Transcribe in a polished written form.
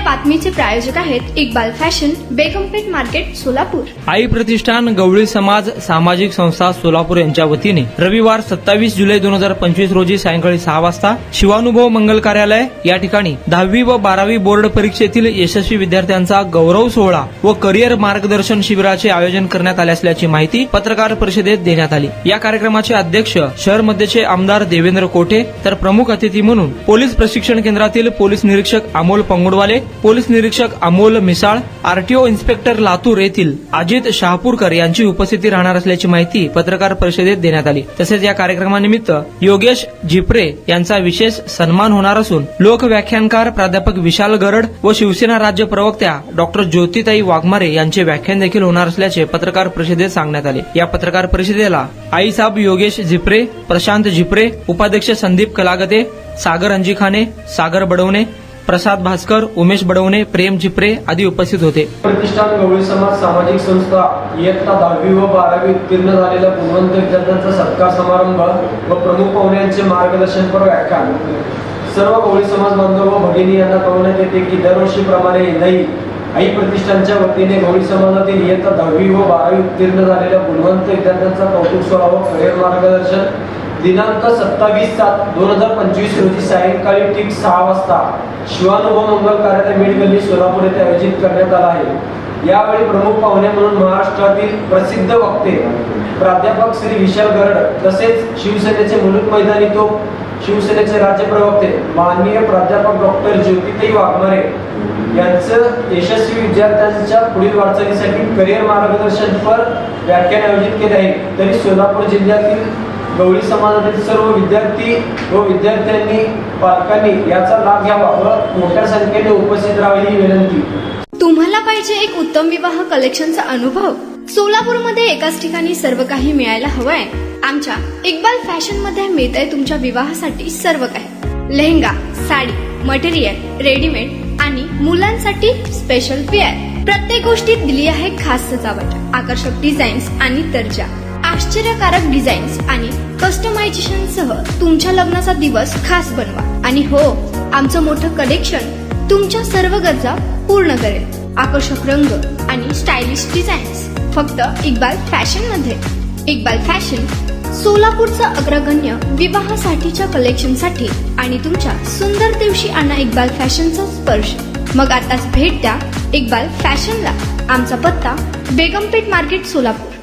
बातमीचे प्रायोजक आहेत Iqbal fashion, बेगमपेठ market, Solapur. आई प्रतिष्ठान गवळी समाज सामाजिक संस्था सोलापूर यांच्या वतीने रविवार 27 जुलै 2025 रोजी सायंकाळी 6 वाजता शिवानुभव मंगल कार्यालय या ठिकाणी 10वी व 12वी बोर्ड परीक्षेतील यशस्वी विद्यार्थ्यांचा गौरव सोहळा व करिअर मार्गदर्शन शिबिराचे आयोजन करण्यात आले असल्याची माहिती पत्रकार परिषदेत देण्यात आली. या कार्यक्रमाचे अध्यक्ष शहर मध्यचे आमदार देवेंद्र कोठे तर प्रमुख अतिथी म्हणून पोलीस प्रशिक्षण केंद्रातील पोलीस निरीक्षक अमोल पंगुडवाले, पोलीस निरीक्षक अमोल मिसाळ, आरटीओ इन्स्पेक्टर लातूर येथील अजित शहापूरकर यांची उपस्थिती राहणार असल्याची माहिती पत्रकार परिषदेत देण्यात आली. तसेच या कार्यक्रमानिमित्त योगेश झिपरे यांचा विशेष सन्मान होणार असून लोकव्याख्यानकार प्राध्यापक विशाल गरड व शिवसेना राज्य प्रवक्त्या डॉक्टर ज्योतिताई वाघमारे यांचे व्याख्यान देखील होणार असल्याचे पत्रकार परिषदेत सांगण्यात आले. या पत्रकार परिषदेला आईसाब योगेश झिपरे, प्रशांत झिपरे, उपाध्यक्ष संदीप कलागते, सागर अंजिखाने, सागर बडवणे, प्रसाद भास्कर, उमेश बडवणे, प्रेम झिपरे आदी उपस्थित होते. प्रतिष्ठान गवळी समाज सामाजिक संस्था इयत्ता 10वी व 12वी उत्तीर्ण झालेल्या गुणवंत विद्यार्थ्यांचा सत्कार समारंभ व प्रमुख पाहुण्यांचे मार्गदर्शनपर व्याख्यान. सर्व गवळी समाज बांधव व भगिनी यांना कळवण्यात येते की दरवर्षीप्रमाणे यंदाही आई प्रतिष्ठानच्या वतीने गवळी समाजातील इयत्ता 10वी व 12वी उत्तीर्ण झालेल्या गुणवंत विद्यार्थ्यांचा कौतुक सोहळा व करिअर मार्गदर्शन दिनांक 27/7/2025 रोजी सायंकाळी ठीक 6 वाजता शिवानुभव मंगल कार्यालय मेड गल्ली सोलापूर येथे आयोजित करण्यात आला आहे. यावेळी प्रमुख पाहुणे म्हणून महाराष्ट्रातील प्रसिद्ध वक्ते प्राध्यापक श्री विशाल गरड तसेच शिवसेनेचे मुलुक मैदानी तोप, शिवसेनेचे राज्य प्रवक्ते माननीय प्राध्यापक डॉक्टर ज्योतिताई वाघमारे यांचं यशस्वी विद्यार्थ्यांच्या पुढील वाटचालीसाठी करिअर मार्गदर्शनपर व्याख्यान आयोजित केले आहे. तरी सोलापूर जिल्ह्यातील गवळी समाजातील सर्व विद्यार्थी व विद्यार्थ्यांनी पालकांनी याचा लाभ घ्यावा व मोठ्या संख्येने उपस्थित राहावी ही विनंती. तुम्हाला पाहिजे एक उत्तम विवाह कलेक्शनचा अनुभव? सोलापूरमध्ये एकाच ठिकाणी सर्व काही मिळायला हवंय. आमच्या इक्बाल फॅशन मध्ये मिळतंय तुमच्या विवाहासाठी सर्व काही. लेहंगा, साडी, मटेरियल, रेडीमेड आणि मुलांसाठी स्पेशल वेअर. प्रत्येक गोष्टीत दिली आहे खास सजावट, आकर्षक डिझाईन्स आणि दर्जा, आश्चर्यकारक डिझाईन्स आणि कस्टमायझेशन सह तुमच्या लग्नाचा दिवस खास बनवा. आणि हो, आमचं मोठं कलेक्शन तुमच्या सर्व गरजा पूर्ण करेल. आकर्षक रंग आणि स्टायलिश डिझाईन्स फक्त इक्बाल फॅशन मध्ये. इक्बाल फॅशन सोलापूरचा अग्रगण्य विवाहासाठीच्या कलेक्शनसाठी आणि तुमच्या सुंदर दिवशी आणा इक्बाल फॅशनचा स्पर्श. मग आताच भेट द्या इक्बाल फॅशनला. आमचा पत्ता बेगमपेठ मार्केट, सोलापूर.